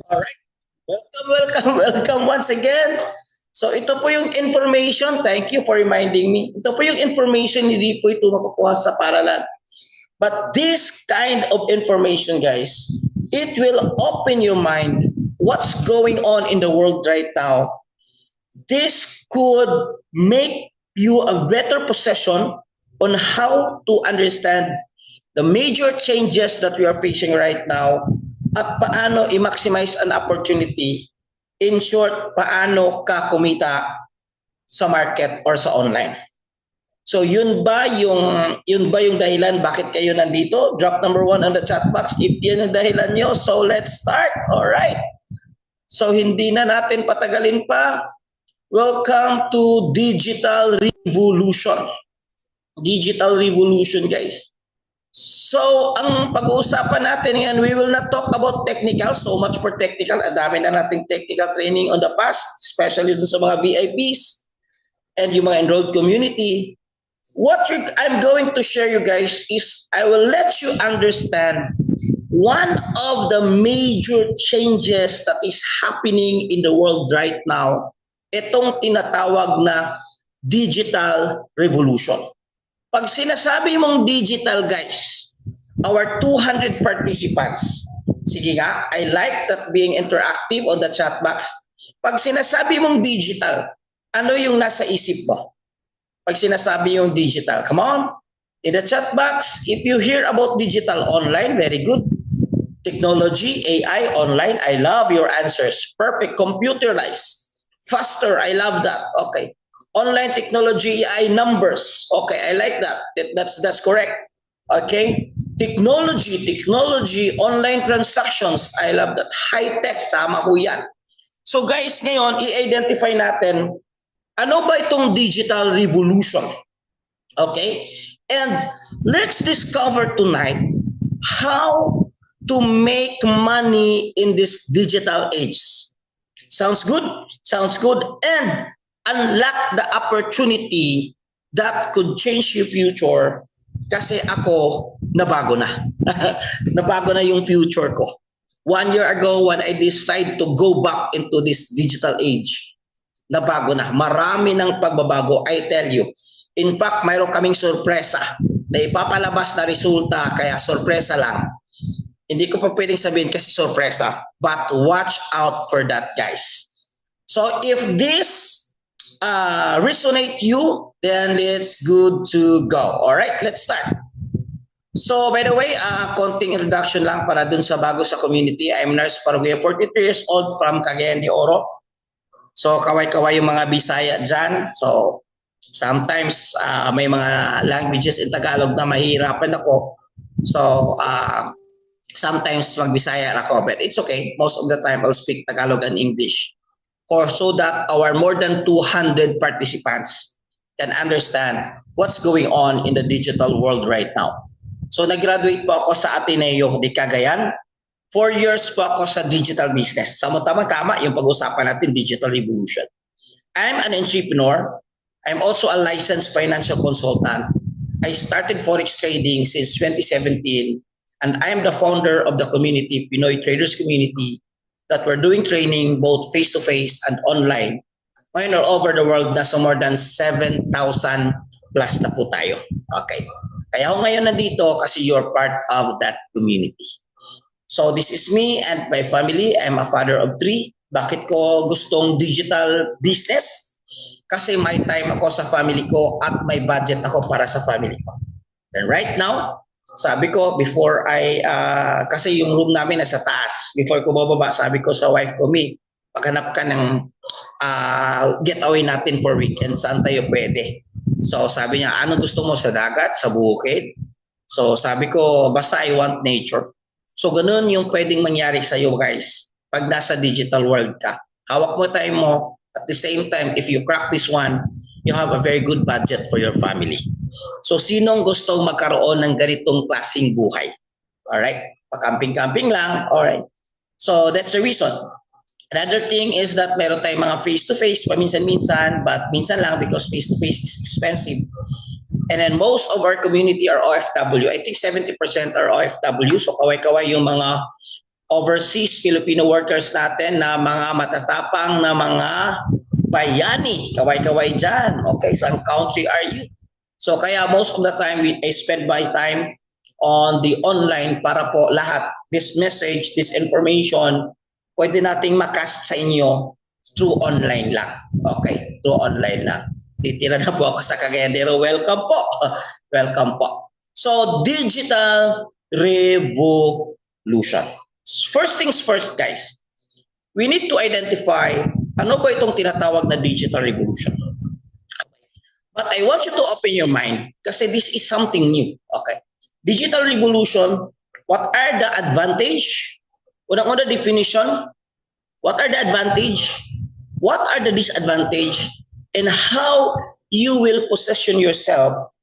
Alright. Welcome once again. So ito po yung information. Thank you for reminding me. Ito po yung information, hindi po ito makukuha sa paralan. But this kind of information, guys, it will open your mind what's going on in the world right now. This could make you a better possession on how to understand the major changes that we are facing right now at paano i-maximize an opportunity. In short, paano ka kumita sa market or sa online. So yun ba yung dahilan bakit kayo nandito? Drop number 1 on the chat box if yan ang dahilan nyo. So let's start. All right. So hindi na natin patagalin pa. Welcome to Digital Revolution. Digital Revolution, guys. So, ang pag-uusapan natin ngayon, we will not talk about technical, so much for technical. Ang dami na nating technical training on the past, especially dun sa mga VIPs and yung mga enrolled community. What I'm going to share you guys is I will let you understand one of the major changes that is happening in the world right now, itong tinatawag na digital revolution. Pag sinasabi mong digital, guys, our 200 participants, sige nga, I like that being interactive on the chat box. Pag sinasabi mong digital, ano yung nasa isip mo? Pag sinasabi yung digital, come on, in the chat box, if you hear about digital online, very good. Technology, AI, online, I love your answers. Perfect, computerized, faster, I love that. Okay. Online technology, AI numbers. Okay, I like that. That's correct. Okay. Technology, online transactions. I love that. High tech, tama ho yan. So guys, ngayon, i-identify natin, ano ba itong digital revolution? Okay? And let's discover tonight how to make money in this digital age. Sounds good? Sounds good. And unlock the opportunity that could change your future kasi ako nabago na. Nabago na yung future ko. 1 year ago when I decided to go back into this digital age, nabago na. Marami ng pagbabago, I tell you. In fact, mayroon kaming sorpresa na ipapalabas na resulta, kaya sorpresa lang. Hindi ko pa pwedeng sabihin kasi sorpresa, but watch out for that, guys. So if this resonate you, then it's good to go. All right, let's start. So by the way, konting introduction lang para dun sa bago sa community. I'm Nurse Paraguay, 43 years old from Cagayan de Oro. So kaway-kaway yung mga Bisaya dyan. So sometimes may mga languages in Tagalog na mahirapan ako. So sometimes mag-Bisaya ako, but it's okay. Most of the time I'll speak Tagalog and English. So that our more than 200 participants can understand what's going on in the digital world right now. So nag-graduate po ako sa Ateneo de Cagayan. 4 years po ako sa digital business. Tama yung pag-usapan natin, digital revolution. I'm an entrepreneur. I'm also a licensed financial consultant. I started Forex trading since 2017 and I'm the founder of the community, Pinoy Traders Community, that we're doing training both face-to-face and online. Ngayon all over the world, nasa more than 7,000 plus na po tayo. Okay. Kaya ako ngayon nandito kasi you're part of that community. So this is me and my family. I'm a father of 3. Bakit ko gustong digital business? Kasi may time ako sa family ko at may budget ako para sa family ko. And right now, sabi ko, before kasi yung room namin nasa taas, before ko bababa, sabi ko sa wife ko, paghanap ka ng getaway natin for weekend, saan tayo pwede? So sabi niya, ano gusto mo, sa dagat, sa bukid? So sabi ko, basta I want nature. So ganun yung pwedeng mangyari sa iyo, guys, pag nasa digital world ka. Hawak mo time mo, at the same time, if you crack this one, you have a very good budget for your family. So sinong gustong magkaroon ng ganitong klaseng buhay? Alright? Pakamping-camping lang. Alright. So that's the reason. Another thing is that meron tayong mga face-to-face paminsan-minsan, but minsan lang because face-to-face is expensive. And then most of our community are OFW. I think 70% are OFW. So kaway-kaway yung mga overseas Filipino workers natin na mga matatapang na mga bayani. Kaway-kaway dyan. Okay, saan country are you? So kaya most of the time, I spend my time on the online para po lahat, this message, this information, pwede nating makast sa inyo through online lang. Okay, through online lang. Titira na po ako sa Cagayanero. Welcome po. Welcome po. So, digital revolution. First things first, guys. We need to identify ano ba itong tinatawag na digital revolution. But I want you to open your mind kasi this is something new. Okay. Digital revolution, what are the advantage? Unang-una definition, what are the advantage? What are the disadvantage? And how you will position yourself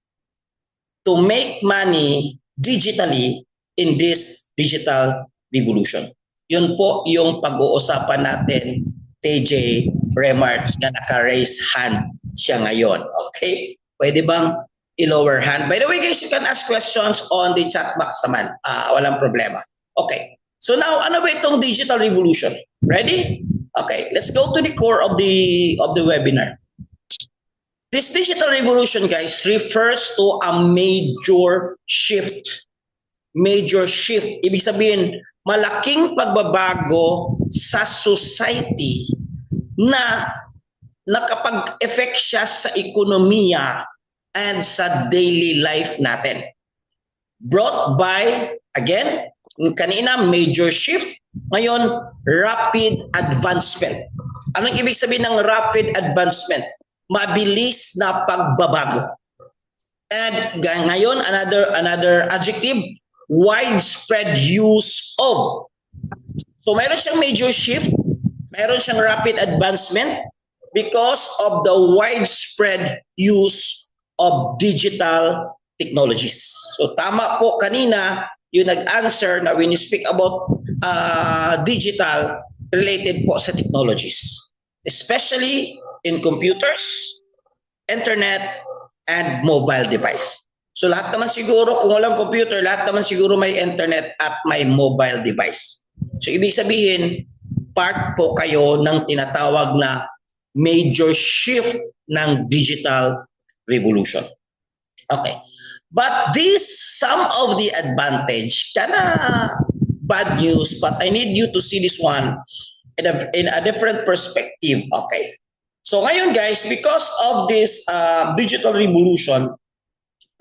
to make money digitally in this digital revolution. Yun po yung pag-uusapan natin, TJ Remarks na naka-raise hand siya ngayon. Okay? Pwede bang i-lower hand? By the way, guys, you can ask questions on the chat box naman. Walang problema. Okay. So now, ano ba itong digital revolution? Ready? Okay. Let's go to the core of the webinar. This digital revolution, guys, refers to a major shift. Major shift. Ibig sabihin, malaking pagbabago sa society na nakapag-effect siya sa ekonomiya and sa daily life natin. Brought by, again, kanina major shift, ngayon rapid advancement. Anong ibig sabihin ng rapid advancement? Mabilis na pagbabago. And ngayon, another adjective, widespread use of. So mayroon siyang major shift, mayroon siyang rapid advancement because of the widespread use of digital technologies. So tama po kanina yung nag-answer na when you speak about digital related po sa technologies, especially in computers, internet, and mobile device. So lahat naman siguro, kung walang computer, lahat naman siguro may internet at may mobile device. So ibig sabihin, part po kayo ng tinatawag na major shift ng digital revolution. Okay. But some of the advantage, kinda bad news, but I need you to see this one in a different perspective. Okay. So ngayon guys, because of this digital revolution,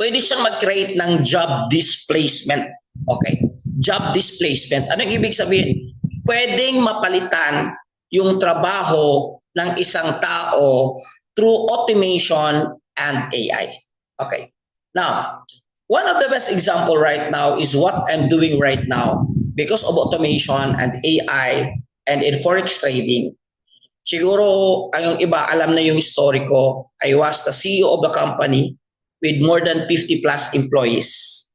pwede siyang mag-create ng job displacement. Okay? Job displacement. Anong ibig sabihin? Pwedeng mapalitan yung trabaho ng isang tao through automation and AI. Okay. Now, one of the best example right now is what I'm doing right now because of automation and AI and in forex trading. Siguro, yung iba, alam na yung story ko. I was the CEO of the company with more than 50 plus employees.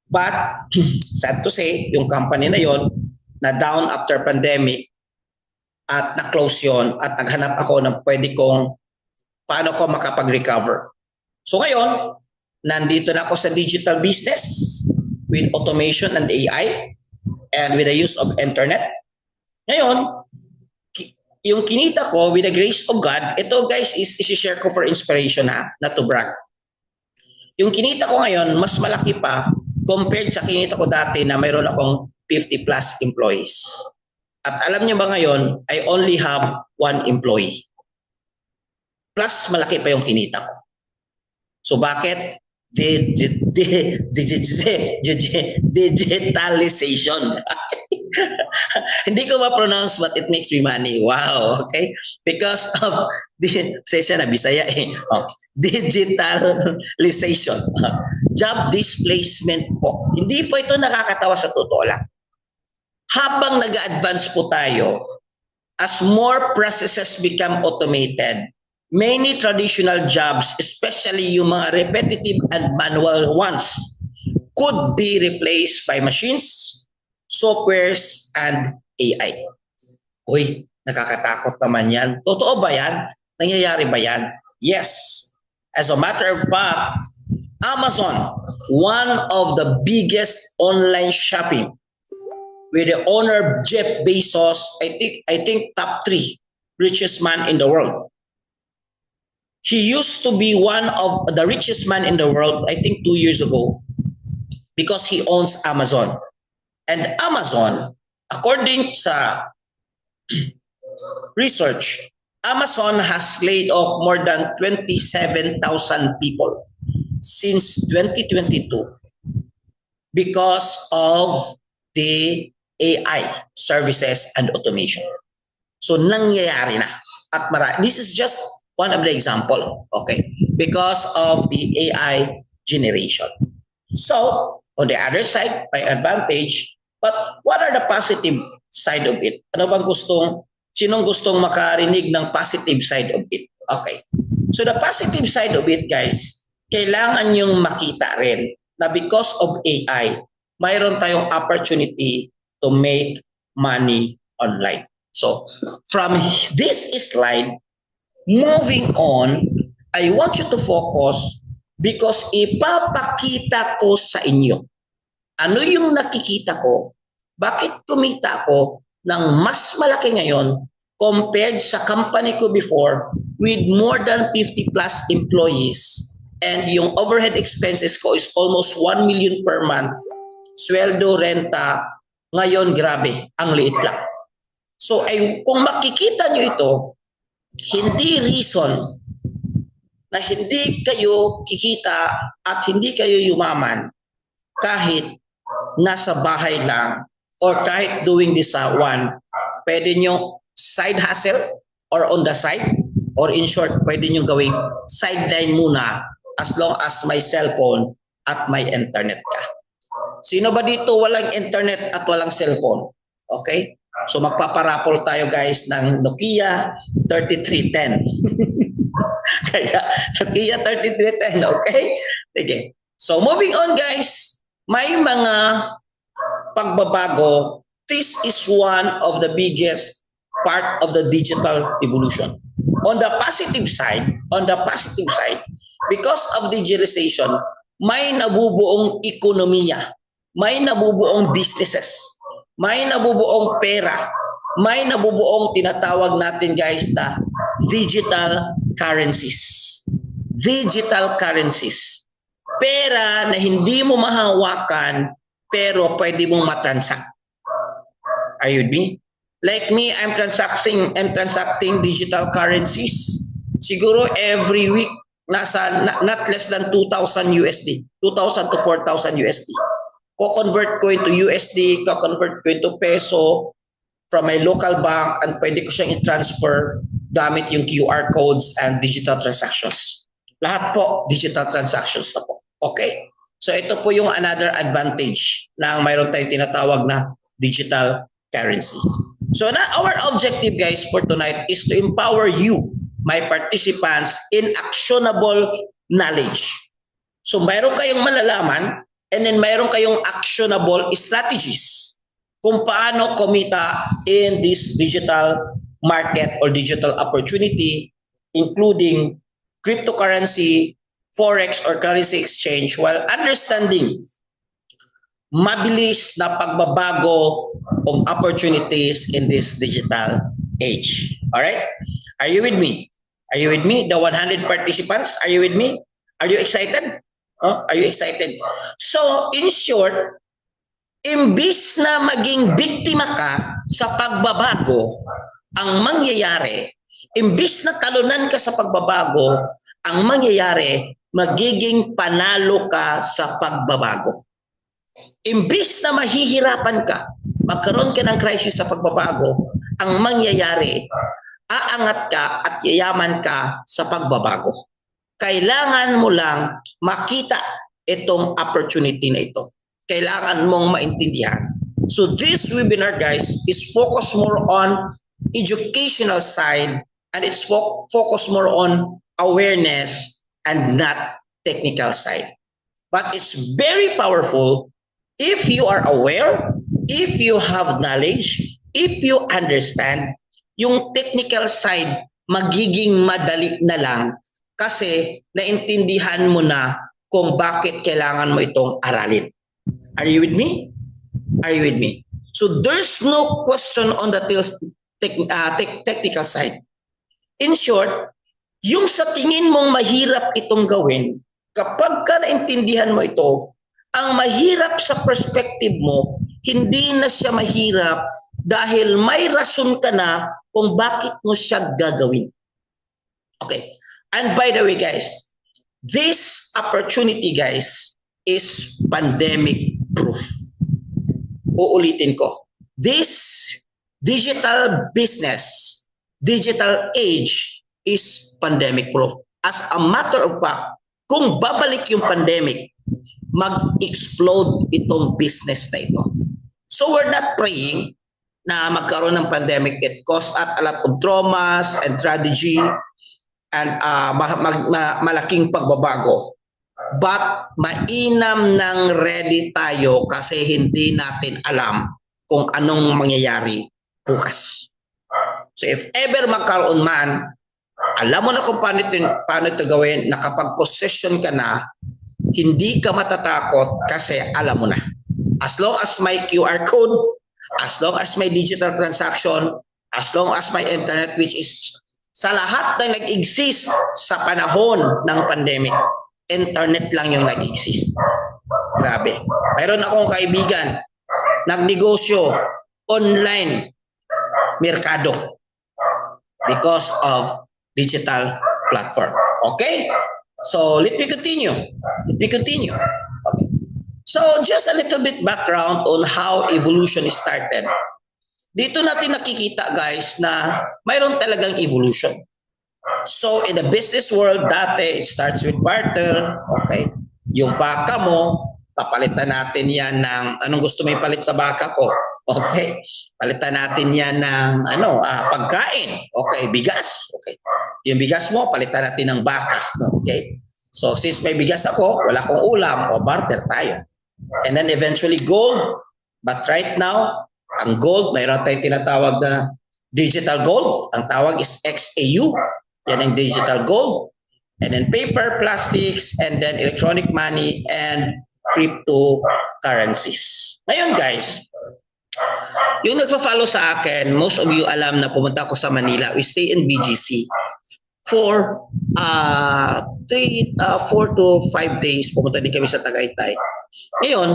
But, sad to say, yung company na yon na down after pandemic at na-close yon at naghanap ako ng pwede kong paano ko makapag-recover. So ngayon, nandito na ako sa digital business with automation and AI and with the use of internet. Ngayon, yung kinita ko with the grace of God, ito guys is i-share ko for inspiration not to brag. Yung kinita ko ngayon, mas malaki pa compared sa kinita ko dati na mayroon akong 50 plus employees. At alam niyo ba ngayon, I only have 1 employee. Plus, malaki pa yung kinita ko. So bakit? Digitalization. Hindi ko ma-pronounce but it makes me money. Wow, okay? Because of session na Bisaya digitalization. Job displacement po. Hindi po ito nakakatawa sa totoo lang. Habang nag-advance po tayo, as more processes become automated, many traditional jobs, especially yung mga repetitive and manual ones, could be replaced by machines, softwares, and AI. Uy, nakakatakot naman yan. Totoo ba yan? Nangyayari ba yan? Yes. As a matter of fact, Amazon, one of the biggest online shopping with the owner Jeff Bezos, I think top 3 richest man in the world. He used to be one of the richest man in the world, I think 2 years ago, because he owns Amazon. And Amazon, according sa research, Amazon has laid off more than 27,000 people since 2022 because of the AI services and automation. So nangyayari na. At this is just one of the example, okay? Because of the AI generation. So, on the other side, by advantage, but what are the positive side of it? Ano bang sinong gustong makarinig ng positive side of it? Okay. So the positive side of it, guys, kailangan yung makita rin na because of AI, mayroon tayong opportunity to make money online. So, from this slide, moving on, I want you to focus because ipapakita ko sa inyo. Ano yung nakikita ko? Bakit kumita ako ng mas malaki ngayon compared sa company ko before with more than 50 plus employees and yung overhead expenses ko is almost 1 million per month. Sweldo, renta, ngayon grabe, ang liit lang. So kung makikita nyo ito, hindi reason na hindi kayo kikita at hindi kayo yumaman kahit nasa bahay lang or kahit doing this one, pwede nyo side hustle or on the side or in short, pwede nyo gawing sideline muna as long as may cellphone at may internet ka. Sino ba dito walang internet at walang cellphone? Okay? So magpaparapol tayo guys ng Nokia 3310. Kaya Nokia 3310, okay? Okay. So moving on guys, may mga pagbabago. This is one of the biggest part of the digital evolution. On the positive side, because of digitalization, may nabubuong ekonomiya, may nabubuong businesses, may nabubuong pera, may nabubuong tinatawag natin guys na digital currencies. Digital currencies. Pera na hindi mo mahawakan pero pwede mong matransact. Are you with me? Like me, I'm transacting digital currencies. Siguro every week nasa not less than 2,000 USD, 2,000 to 4,000 USD. Ko-convert ko into USD, ko-convert ko into peso from my local bank and pwede ko siyang i-transfer gamit yung QR codes and digital transactions. Lahat po digital transactions na po. Okay? So ito po yung another advantage na mayroon tayong tinatawag na digital currency. So now our objective guys for tonight is to empower you, my participants, in actionable knowledge. So mayroon kayong malalaman and then mayroon kayong actionable strategies kung paano kumita in this digital market or digital opportunity, including cryptocurrency, forex or currency exchange, while understanding mabilis na pagbabago of opportunities in this digital age. All right? Are you with me? Are you with me? The 100 participants, are you with me? Are you excited? Are you excited? So, in short, imbis na maging biktima ka sa pagbabago, ang mangyayari, imbis na talunan ka sa pagbabago, ang mangyayari, magiging panalo ka sa pagbabago. Imbis na mahihirapan ka, magkaroon ka ng crisis sa pagbabago, ang mangyayari, aangat ka at yayaman ka sa pagbabago. Kailangan mo lang makita itong opportunity na ito. Kailangan mong maintindihan. So this webinar guys is focused more on educational side and it's focused more on awareness and not technical side. But it's very powerful if you are aware, if you have knowledge, if you understand, yung technical side magiging madali na lang kasi naintindihan mo na kung bakit kailangan mo itong aralin. Are you with me? Are you with me? So there's no question on the technical side. In short, yung sa tingin mong mahirap itong gawin, kapag ka naintindihan mo ito, ang mahirap sa perspective mo, hindi na siya mahirap dahil may rason ka na kung bakit mo siya gagawin. Okay. And by the way, guys, this opportunity, guys, is pandemic proof. Uulitin ko. This digital business, digital age is pandemic proof. As a matter of fact, kung babalik yung pandemic, mag-explode itong business na ito. So we're not praying na magkaroon ng pandemic. It caused at a lot of traumas and tragedy and malaking pagbabago. But mainam nang ready tayo kasi hindi natin alam kung anong mangyayari bukas. So if ever magkaroon man, alam mo na kung paano ito gawin, nakapag-possession ka na, hindi ka matatakot kasi alam mo na. As long as may QR code, as long as may digital transaction, as long as may internet, which is sa lahat na nag-exist sa panahon ng pandemic, internet lang yung nag-exist. Grabe. Mayroon akong kaibigan, nagnegosyo, online, merkado, because of digital platform. Okay? So, let me continue. Okay. So, just a little bit background on how evolution started. Dito natin nakikita, guys, na mayroon talagang evolution. So, in the business world, dati, it starts with barter. Okay? Yung baka mo, papalitan natin yan ng, anong gusto mo ipalit sa baka ko? Okay? Palitan natin yan ng, pagkain. Okay? Bigas. Okay? Yung bigas mo, palitan natin ng baka. Okay? So, since may bigas ako, wala akong ulam, o barter tayo. And then eventually gold. But right now, ang gold, mayroon tayong tinatawag na digital gold. Ang tawag is XAU. Yan ang digital gold. And then paper, plastics, and then electronic money, and cryptocurrencies. Ngayon, guys, yung nagpa-follow sa akin, most of you alam na pumunta ako sa Manila. We stay in BGC for 4 to 5 days. Pumunta din kami sa Tagaytay. Ngayon,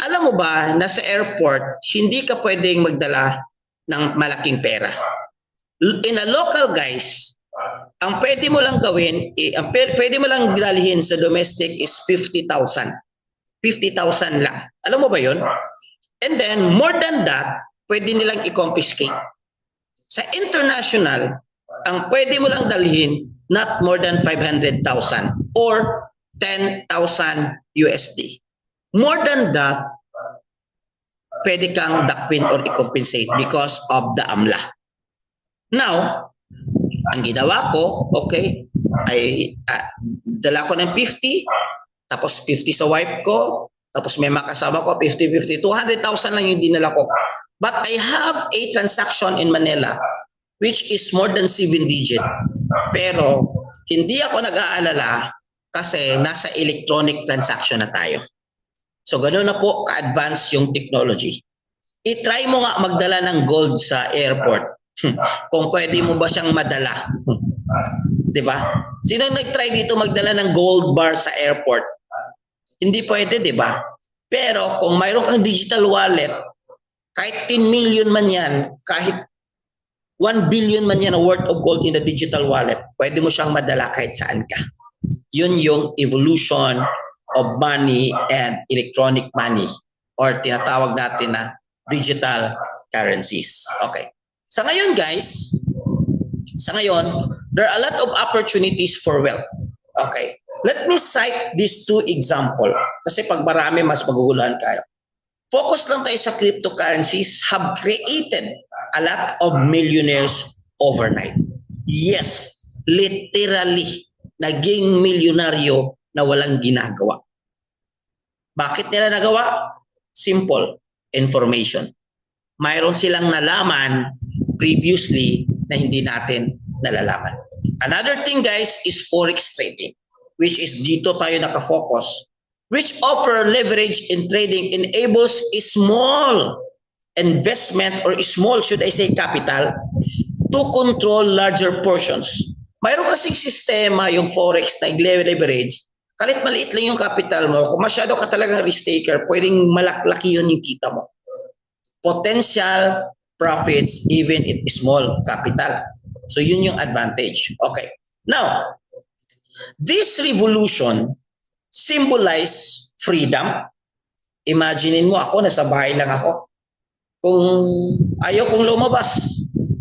alam mo ba na sa airport, hindi ka pwedeng magdala ng malaking pera. In a local, guys, ang pwede mo lang gawin, ang pwede mo lang dalhin sa domestic is 50,000. 50,000 lang. Alam mo ba yun? And then, more than that, pwede nilang i-confiscate. Sa international, ang pwede mo lang dalhin, not more than 500,000 or 10,000 USD. More than that, pwede kang dakwin or i-compensate because of the AMLA. Now, ang ginawa ko, okay, ay dala ko ng 50, tapos 50 sa wife ko, tapos may makasama ko, 50-50, 200,000 lang yung dinala ko. But I have a transaction in Manila, which is more than 7 digit. Pero, hindi ako nag-aalala kasi nasa electronic transaction na tayo. So, ganoon na po ka-advance yung technology. I-try mo nga magdala ng gold sa airport. Kung pwede mo ba siyang madala. Diba? Sino nag-try dito magdala ng gold bar sa airport? Hindi pwede, diba? Pero kung mayroon kang digital wallet, kahit 10 million man yan, kahit 1 billion man yan na worth of gold in the digital wallet, pwede mo siyang madala kahit saan ka. Yun yung evolution of money and electronic money or tinatawag natin na digital currencies. Okay. Sa ngayon, guys, there are a lot of opportunities for wealth. Okay. Let me cite these 2 examples kasi pag marami, mas maguguluhan kayo. Focus lang tayo sa cryptocurrencies have created a lot of millionaires overnight. Yes, literally, naging milyonaryo na walang ginagawa. Bakit nila nagawa? Simple, information. Mayroon silang nalaman previously na hindi natin nalalaman. Another thing, guys, is forex trading, which is dito tayo nakafocus. which offer leverage in trading enables a small investment or small, should I say, capital to control larger portions. Mayroon kasing sistema yung forex na leverage. Kahit maliit lang yung capital mo, kung masyado ka talagang risk taker, pwedeng malaklaki yun yung kita mo. Potential profits even if small capital. So yun yung advantage. Okay. Now, this revolution symbolize freedom. Imaginein mo ako, nasa bahay lang ako. Kung ayaw kong lumabas,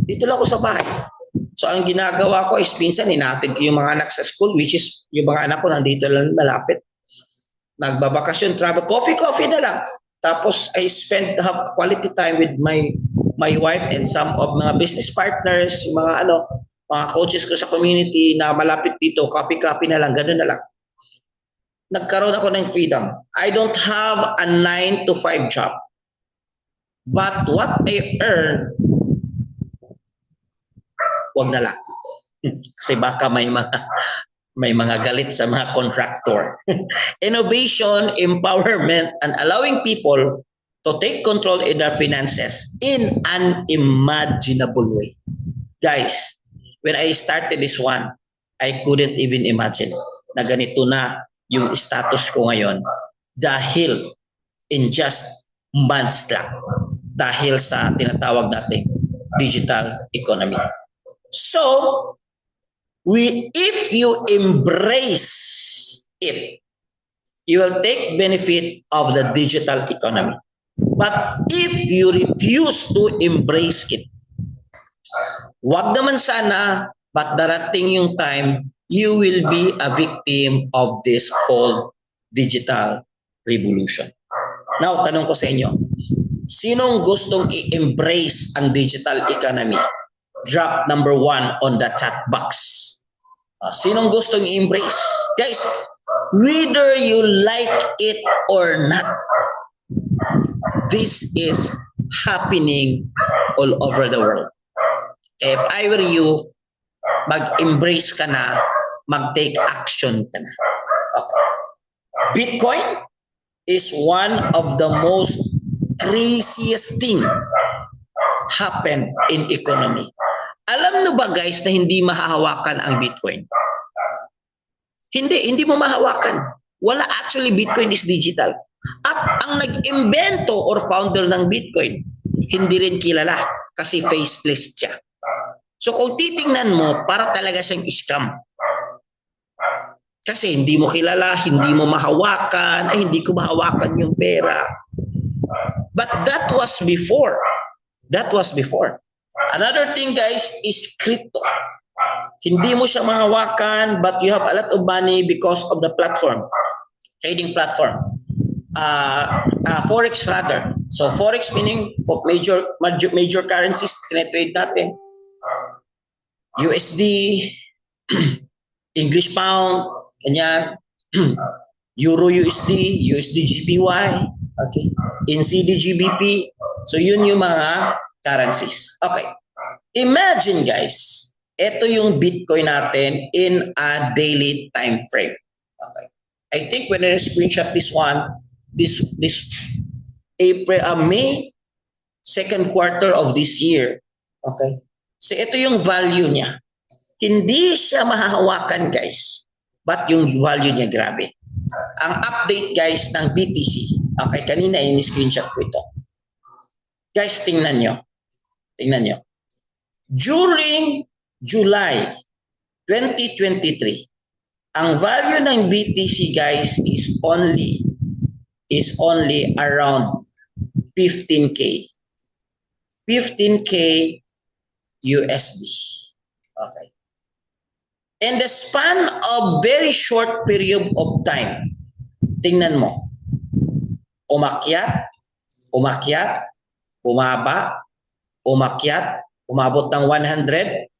dito lang ako sa bahay. So ang ginagawa ko is minsan hinatid ko yung mga anak sa school, which is yung mga anak ko nandito lang malapit. Nagbabakasyon, travel, coffee na lang. Tapos I have quality time with my wife and some of mga business partners, mga coaches ko sa community na malapit dito, coffee na lang, ganoon na lang. Nagkaroon ako ng freedom. I don't have a 9 to 5 job. But what I earn, wag na lang. Kasi baka may mga galit sa mga contractor. Innovation, empowerment, and allowing people to take control in their finances in an imaginable way. Guys, when I started this one, I couldn't even imagine na ganito na yung status ko ngayon dahil in just months lang. Dahil sa tinatawag nating digital economy. So, if you embrace it, you will take benefit of the digital economy. But if you refuse to embrace it, wag naman sana, but darating yung time, you will be a victim of this called digital revolution. Now, tanong ko sa inyo, sinong gustong i-embrace ang digital economy? Drop number 1 on the chat box. Sinong gustong i-embrace? Guys, whether you like it or not, this is happening all over the world. If I were you, mag-embrace ka na, mag-take action ka na. Okay. Bitcoin is one of the most craziest thing happen in economy. Alam nyo ba guys na hindi mahahawakan ang Bitcoin? Hindi mo mahawakan. Wala, actually Bitcoin is digital. At ang nag-imbento or founder ng Bitcoin, hindi rin kilala kasi faceless siya. So kung titingnan mo, para talaga siyang scam. Kasi hindi mo kilala, hindi mo mahawakan, hindi ko mahawakan yung pera. But that was before. That was before. Another thing guys is crypto. Hindi mo siya mahawakan but you have a lot of money because of the platform. Trading platform. Forex rather. So Forex meaning major currencies tine-trade natin. USD, English pound, ganyan. Euro USD, USD GPY, okay. NCD GBP. So yun yung mga currencies. Okay. Imagine guys, ito yung Bitcoin natin in a daily time frame. Okay. I think when I screenshot this one, this May, second quarter of this year. Okay. So ito yung value niya. Hindi siya mahahawakan guys. But yung value niya grabe. Ang update guys ng BTC. Okay, kanina in-screenshot ko ito. Guys, tingnan nyo. Tingnan nyo. During July 2023, ang value ng BTC guys is only around 15K. 15K USD. Okay. In the span of very short period of time, tingnan mo. Umakyat, bumaba, umakyat, umabot ng 100,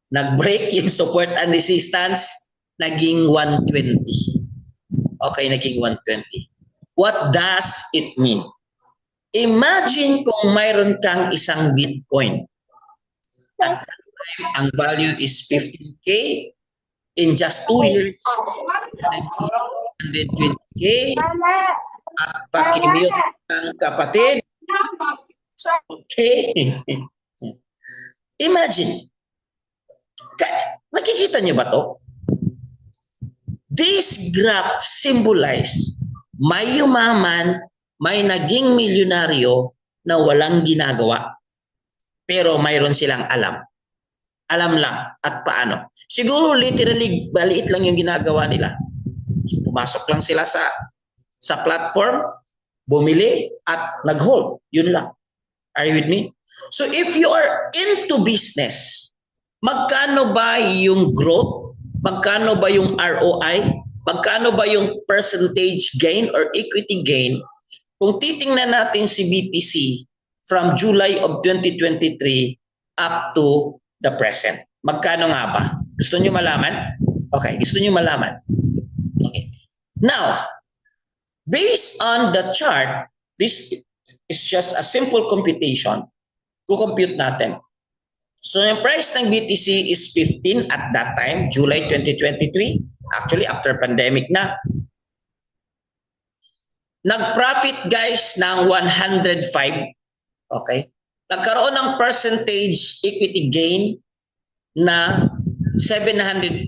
nag-break yung support and resistance, naging 120. Okay, naging 120. What does it mean? Imagine kung mayroon kang isang Bitcoin. At that time, ang value is 15K. In just 2 years, 120K at paki-mute ng kapatid. Okay. Imagine. Nakikita niyo ba to? This graph symbolize may yumaman, may naging milyonaryo na walang ginagawa. Pero mayroon silang alam. Alam lang at paano. Siguro literally maliit lang yung ginagawa nila. Pumasok lang sila sa platform, bumili at nag-hold. Yun lang. Are you with me? So if you are into business, magkano ba yung growth? Magkano ba yung ROI? Magkano ba yung percentage gain or equity gain? Kung titingnan natin si BTC from July of 2023 up to the present. Magkano nga ba? Gusto niyo malaman? Okay, gusto niyo malaman? Okay. Now, based on the chart, this is just a simple computation. Kukompute natin. So, yung price ng BTC is 15 at that time, July 2023. Actually, after pandemic na. Nag-profit guys ng 105. Okay? Nagkaroon ng percentage equity gain na 700%.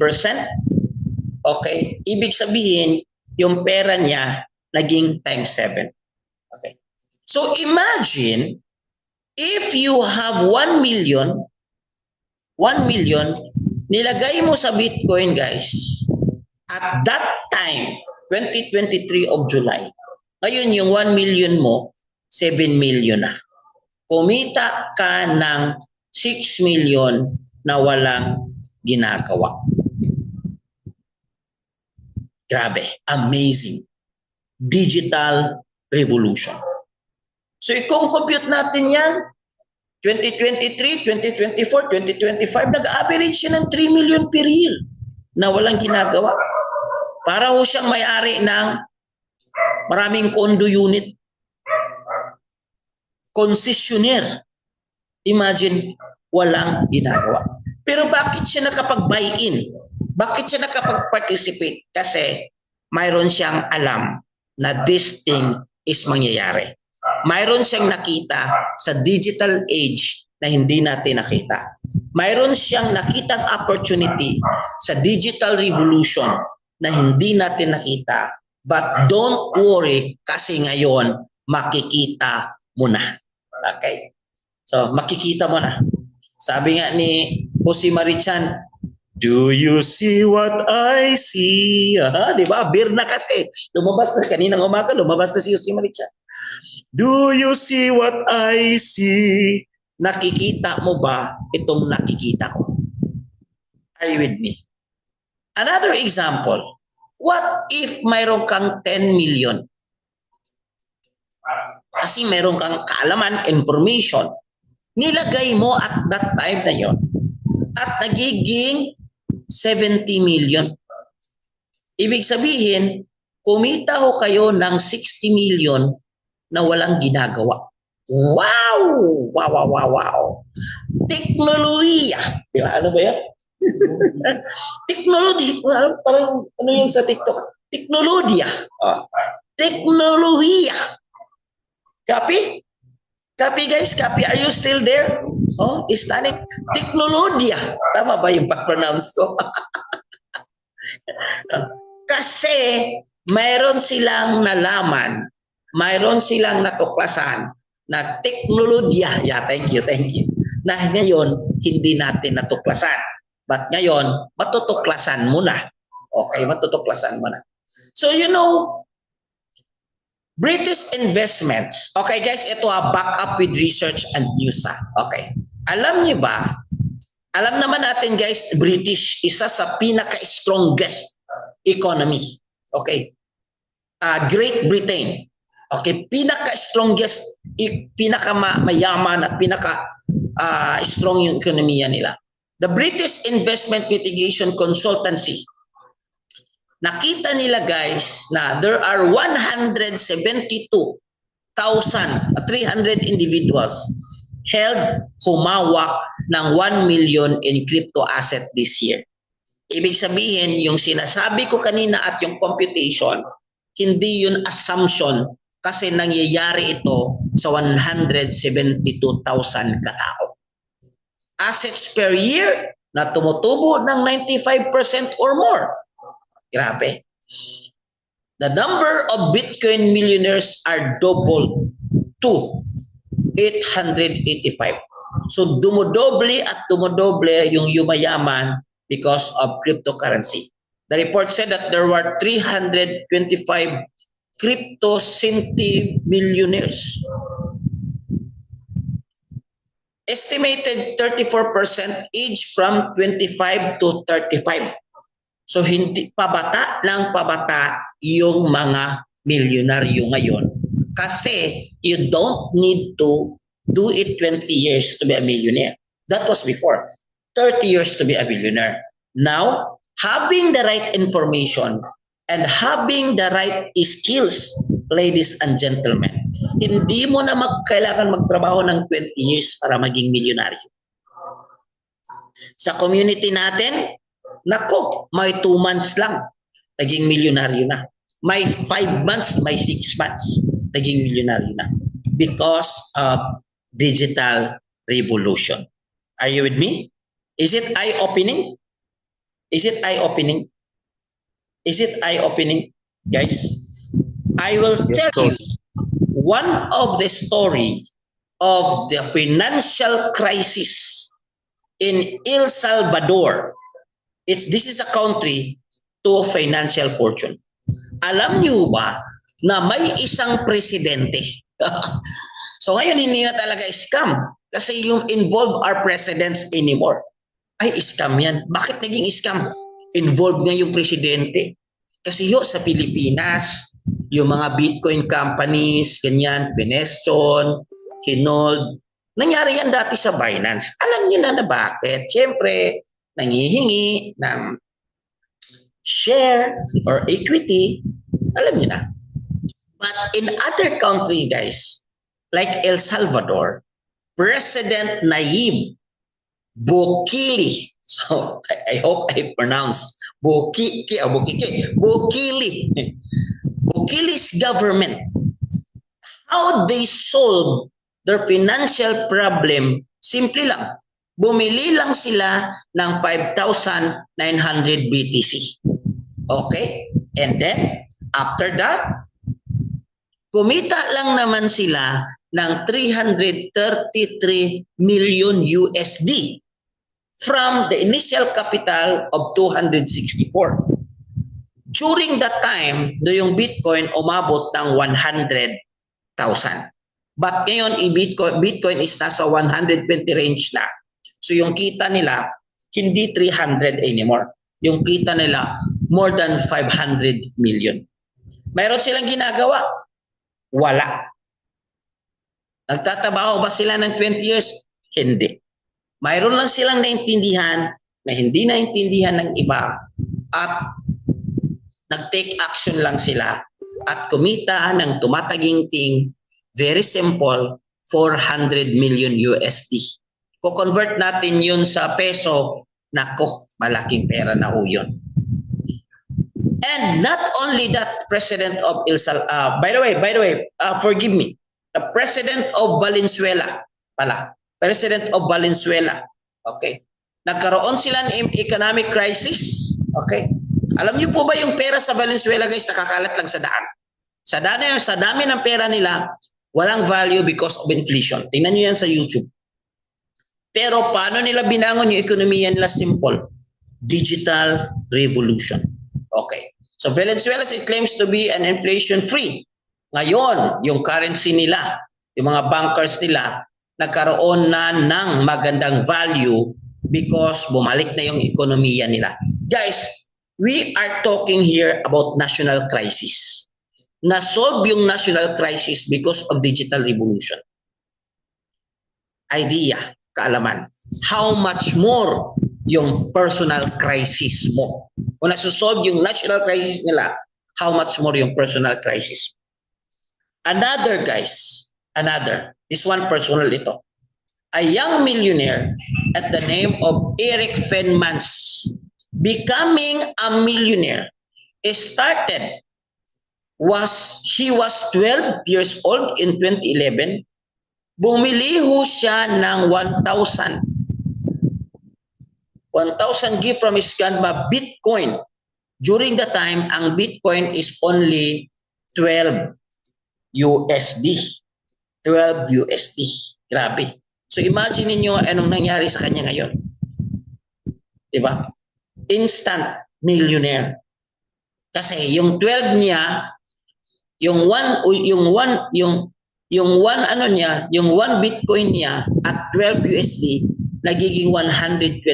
Okay? Ibig sabihin, yung pera niya naging times 7. Okay? So, imagine, if you have 1 million, nilagay mo sa Bitcoin, guys, at that time, 2023 of July, ngayon yung 1 million mo, 7 million na. Kumita ka ng 6 million na walang ginagawa. Grabe, amazing. Digital revolution. So, i-compute natin yan, 2023, 2024, 2025, nag-average siya ng 3 million per year na walang ginagawa. Para ho siyang may-ari ng maraming condo unit. Concessionaire. Imagine, walang ginagawa. Pero bakit siya nakapag-buy-in? Bakit siya nakapag-participate? Kasi mayroon siyang alam na this thing is mangyayari. Mayroon siyang nakita sa digital age na hindi natin nakita. Mayroon siyang nakitang opportunity sa digital revolution na hindi natin nakita. But don't worry kasi ngayon makikita mo na. Okay? So, makikita mo na. Sabi nga ni Jose Marichan, do you see what I see? Di ba? Beer na kasi. Lumabas na. Kaninang umaga, lumabas na si Jose Marichan. Do you see what I see? Nakikita mo ba itong nakikita ko? Are you with me? Another example. What if mayroon kang 10 million? Kasi mayroon kang kaalaman, information. Nilagay mo at that time na yon at nagiging 70 million. Ibig sabihin, kumita ho kayo ng 60 million na walang ginagawa. Wow! Wow, wow, wow, wow. Teknolohiya. Di ba? Ano ba yan? Technology. Parang ano yung sa TikTok? Teknolohiya. Oh. Teknolohiya. Copy? Copy guys? Copy? Are you still there? Oh, Islamic. Teknolohiya. Tama ba yung pag-pronounce ko? Kasi mayroon silang nalaman, mayroon silang natuklasan na teknolohiya. Yeah, thank you. Na ngayon, hindi natin natuklasan. But ngayon, matutuklasan mo na. Okay, matutuklasan mo na. So, you know, British investments. Okay, guys, ito back up with research and news. Okay. Alam niyo ba, alam naman natin, guys, British, isa sa pinaka-strongest economy. Okay. Great Britain. Okay, pinaka-strongest, pinaka-mayaman at pinaka-strong yung ekonomiya nila. The British Investment Mitigation Consultancy, nakita nila guys na there are 172,300 individuals held humawak ng 1 million in crypto asset this year. Ibig sabihin, yung sinasabi ko kanina at yung computation, hindi yun assumption kasi nangyayari ito sa 172,000 katao. Assets per year na tumutubo ng 95% or more. Grabe. The number of Bitcoin millionaires are doubled to 885. So dumodoble at dumodoble yung yumayaman because of cryptocurrency. The report said that there were 325 crypto centi millionaires. Estimated 34% age from 25 to 35. So hindi pabata lang pabata yung mga milyonaryo ngayon kasi you don't need to do it 20 years to be a millionaire. That was before. 30 years to be a millionaire. Now, having the right information and having the right skills, ladies and gentlemen, hindi mo na kailangan magtrabaho ng 20 years para maging milyonaryo. Sa community natin, nako, may 2 months lang, naging milyonaryo na. May 5 months, may 6 months, naging milyonaryo na. Because of digital revolution. Are you with me? Is it eye-opening? Is it eye-opening? Is it eye-opening, guys? I will tell you one of the story of the financial crisis in El Salvador. This is a country to financial fortune. Alam niyo ba na may isang presidente? So ngayon hindi na talaga scam kasi yung involved are presidents anymore. Ay, scam yan. Bakit naging scam? Involved nga yung presidente. Kasi yun sa Pilipinas, yung mga Bitcoin companies, ganyan, Pineston, Hinold, nangyari yan dati sa Binance. Alam niyo na bakit. Siyempre, nangihingi ng share or equity. Alam niyo na. But in other countries, guys, like El Salvador, President Nayib Bukele, so I hope I pronounce Bukele. Bukele's government, how they solve their financial problem, simple lang. Bumili lang sila ng 5,900 BTC. Okay? And then, after that, kumita lang naman sila ng 333 million USD from the initial capital of 264. During that time, yung Bitcoin umabot ng 100,000. But ngayon, Bitcoin is nasa 120 range na. So yung kita nila, hindi 300 anymore. Yung kita nila, more than 500 million. Mayroon silang ginagawa? Wala. Nagtatabaho ba sila ng 20 years? Hindi. Mayroon lang silang naintindihan na hindi naintindihan ng iba at nag-take action lang sila at kumita ng tumataginting, very simple, 400 million USD. Kung convert natin yun sa peso, nako, malaking pera na ho yun. And not only that, President of by the way, forgive me, the President of Valenzuela pala, President of Valenzuela, okay, nagkaroon sila ng economic crisis, okay. Alam niyo po ba yung pera sa Valenzuela, guys, nakakalat lang sa daan. Sa dami ng pera nila, walang value because of inflation. Tingnan niyo yan sa YouTube. Pero paano nila binangon yung ekonomiya nila? Simple. Digital revolution. Okay. So Venezuela, it claims to be an inflation-free. Ngayon, yung currency nila, yung mga bankers nila, nagkaroon na ng magandang value because bumalik na yung ekonomiya nila. Guys, we are talking here about national crisis. Na-solve yung national crisis because of digital revolution. Idea, kaalaman. How much more yung personal crisis mo? Kung nasusolve yung national crisis nila, how much more yung personal crisis? Another, guys, this one personal ito. A young millionaire at the name of Eric Fenmans becoming a millionaire started he was 12 years old in 2011. Bumili ho siya ng 1,000 gift from his grandma Bitcoin. During the time, ang Bitcoin is only 12 USD. 12 USD. Grabe. So imagine niyo anong nangyari sa kanya ngayon. 'Di ba? Instant millionaire. Kasi yung 12 niya, yung 1 Bitcoin niya at 12 USD nagiging 120.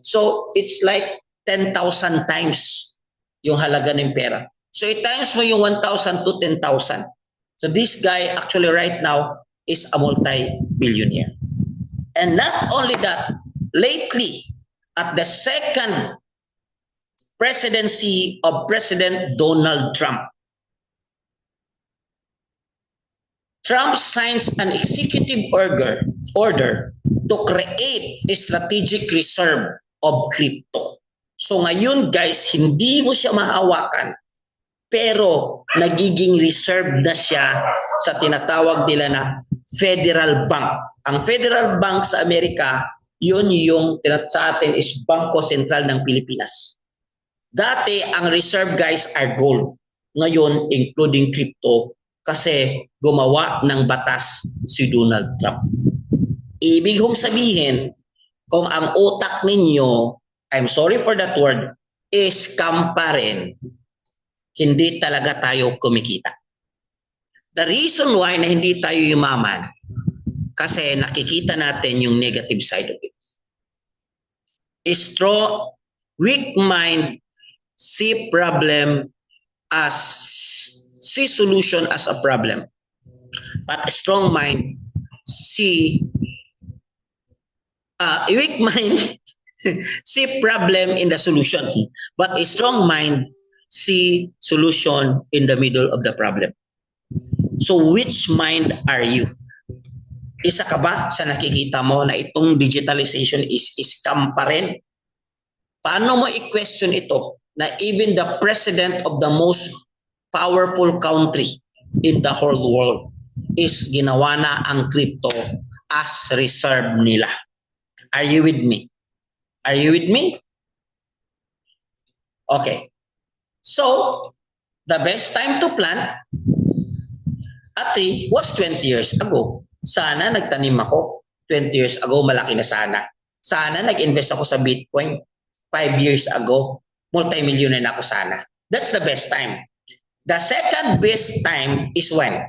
So it's like 10,000 times yung halaga ng pera. So i-times mo yung 1,000 to 10,000. So this guy actually right now is a multi-billionaire. And not only that, lately at the second presidency of President Donald Trump, Trump signs an executive order to create a strategic reserve of crypto. So ngayon guys, hindi mo siya mahawakan, pero nagiging reserve na siya sa tinatawag nila na Federal Bank. Ang Federal Bank sa Amerika, yun yung sa atin is Bangko Sentral ng Pilipinas. Dati, ang reserve guys are gold. Ngayon, including crypto, kasi gumawa ng batas si Donald Trump. Ibig kong sabihin, kung ang utak ninyo, I'm sorry for that word, is scam pa rin, hindi talaga tayo kumikita. The reason why na hindi tayo yumaman, kasi nakikita natin yung negative side of it. Weak mind see solution as a problem, but a strong mind see weak mind see problem in the solution, but a strong mind see solution in the middle of the problem. So which mind are you? Isa ka ba sa nakikita mo na itong digitalization is scam pa rin? Paano mo i-question ito na even the president of the most powerful country in the whole world is ginawa na ang crypto as reserve nila? Are you with me? Are you with me? Okay. So, the best time to plant a tree was 20 years ago. Sana nagtanim ako 20 years ago, malaki na sana. Sana nag-invest ako sa Bitcoin 5 years ago, multi-millionaire na ako sana. That's the best time. The second best time is when?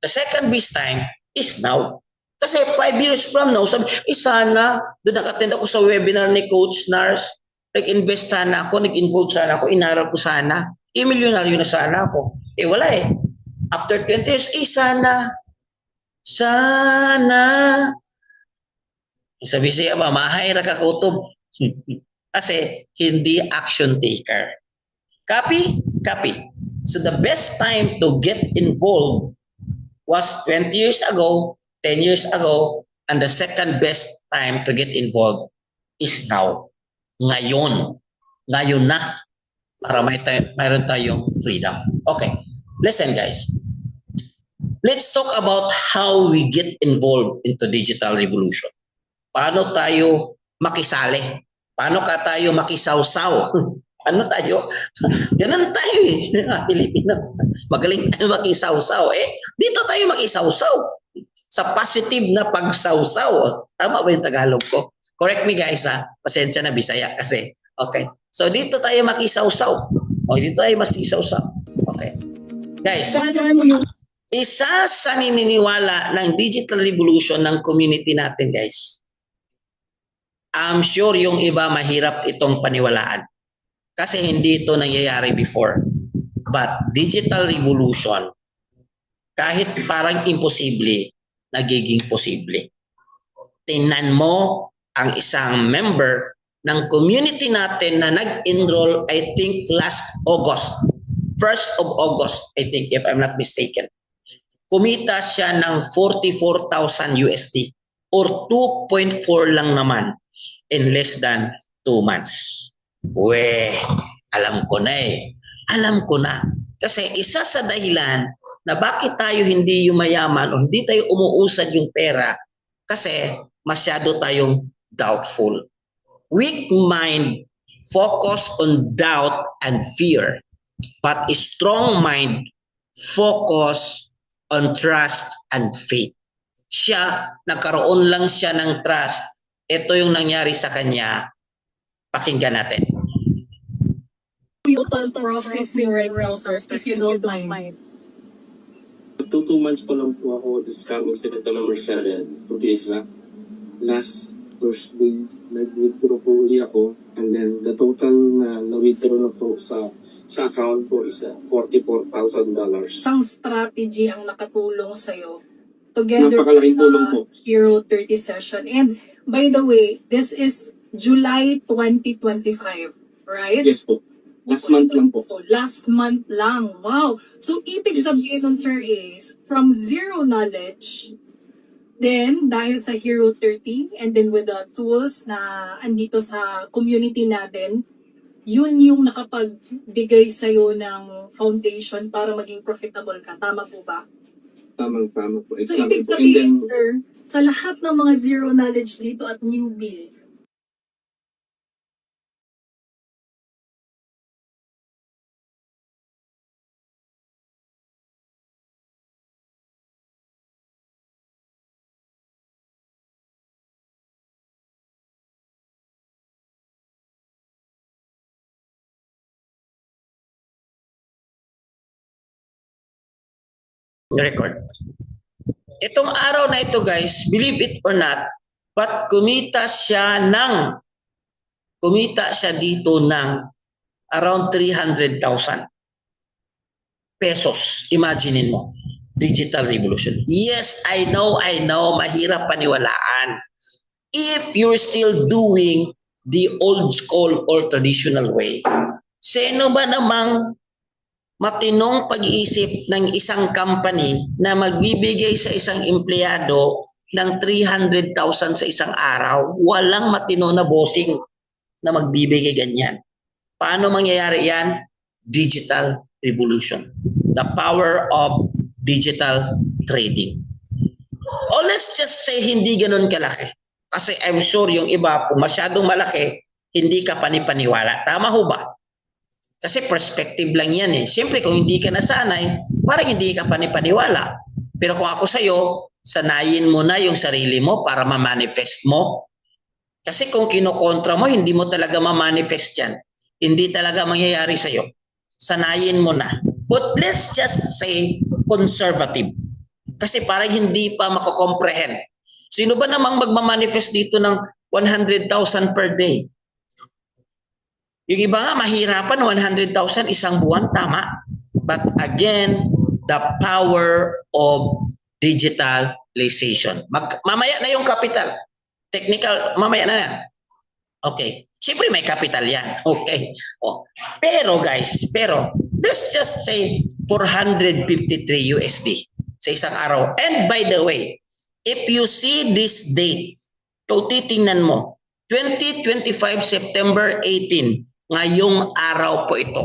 The second best time is now. Kasi 5 years from now, sabi, sana, doon nag-attend ako sa webinar ni Coach Nars, nag-invest sana ako, nag-involve sana ako, inaral ko sana, milyonaryo na sana ako. Wala eh. After 20 years, sana. Sabi siya ba, mahay ra ka kutob. Kasi hindi action taker. Copy? Copy. So the best time to get involved was 20 years ago, 10 years ago, and the second best time to get involved is now. Ngayon. Ngayon na. Para mayroon tayong freedom. Okay. Listen guys. Let's talk about how we get involved into digital revolution. Paano tayo makisali? Paano ka tayo makisawsaw? Ano tayo? Ganun tayo eh. Pilipino. Magaling tayo makisawsaw. Dito tayo makisawsaw. Sa positive na pagsawsaw. Tama ba yung Tagalog ko? Correct me guys ha. Pasensya na Bisaya kasi. Okay. So dito tayo makisawsaw. Dito tayo makisawsaw. Okay. Guys, isa sa nininiwala ng digital revolution ng community natin guys. I'm sure yung iba mahirap itong paniwalaan. Kasi hindi ito nangyayari before. But digital revolution, kahit parang imposible, nagiging posible. Tingnan mo ang isang member ng community natin na nag-enroll, I think last August. 1st of August, I think, if I'm not mistaken. Kumita siya ng 44,000 USD or 2.4 lang naman in less than 2 months. Alam ko na eh. Alam ko na. Kasi isa sa dahilan na bakit tayo hindi yumayaman o hindi tayo umuusad yung pera kasi masyado tayong doubtful. Weak mind focus on doubt and fear, but a strong mind focus on trust and faith. Siya, nagkaroon lang siya ng trust. Ito yung nangyari sa kanya. Pakinggan natin. Total profit me right now, sir, if you don't mind. 2 months pa lang po ako this coming September 7, to be exact. Last Thursday, nag-withdraw po uli ako. And then, the total na withdraw na po sa account po is $44,000. Isang strategy ang nakatulong sa'yo together Napakalaking with tulong po. Hero 30 session. And by the way, this is July 2025, right? Yes po. Last month lang po. So, last month lang. Wow. So, ibig sabihin nun, sir, is from zero knowledge, then, dahil sa Hero 30, and then with the tools na andito sa community natin, yun yung nakapagbigay sa'yo ng foundation para maging profitable ka. Tama po ba? Tama po. So, Exactly ibig po. And sabihin, then, sir, sa lahat ng mga zero knowledge dito at newbie, Record. Itong araw na ito guys, believe it or not, but kumita siya dito ng around 300,000 pesos. Imaginein mo. Digital revolution. Yes, I know, mahirap paniwalaan. If you're still doing the old school or traditional way, sino ba namang matinong pag-iisip ng isang company na magbibigay sa isang empleyado ng 300,000 sa isang araw? Walang matino na bossing na magbibigay ganyan. Paano mangyayari yan? Digital revolution. The power of digital trading. O let's just say hindi ganun kalaki. Kasi I'm sure yung iba, kung masyadong malaki, hindi ka panipaniwala. Tama ho ba? Kasi perspective lang yan eh. Siyempre kung hindi ka nasanay, parang hindi ka panipaniwala. Pero kung ako sa'yo, sanayin mo na yung sarili mo para ma-manifest mo. Kasi kung kinokontra mo, hindi mo talaga ma-manifest yan. Hindi talaga mangyayari sa'yo. Sanayin mo na. But let's just say conservative. Kasi parang hindi pa makakomprehend. Sino ba namang magma-manifest dito ng 100,000 per day? Yung iba nga mahirapan 100,000 isang buwan, tama. But again, the power of digitalization. Mamaya na yung capital. Technical, mamaya na yan. Okay. Siyempre may capital yan. Okay. Oh. Pero guys, let's just say 453 USD sa isang araw. And by the way, if you see this date, so titingnan mo, 2025 September 18, ngayong araw po ito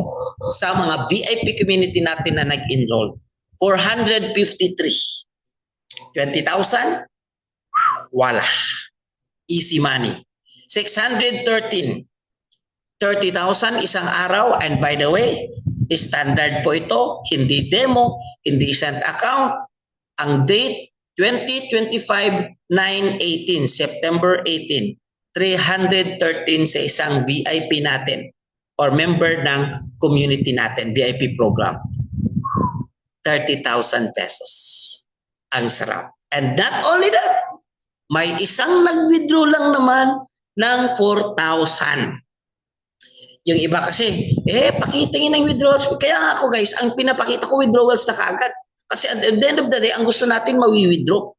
sa mga VIP community natin na nag-enroll. 453. 20,000? Wala. Easy money. 613. 30,000 isang araw. And by the way, standard po ito. Hindi demo, hindi sent account. Ang date, 2025-9-18, September 18. 313 sa isang VIP natin or member ng community natin, VIP program. 30,000 pesos. Ang sarap. And not only that, may isang nag-withdraw lang naman ng 4,000. Yung iba kasi, pakita ng withdrawals. Kaya nga ako guys, ang pinapakita ko withdrawals na kaagad. Kasi at the end of the day, ang gusto natin mawi-withdraw.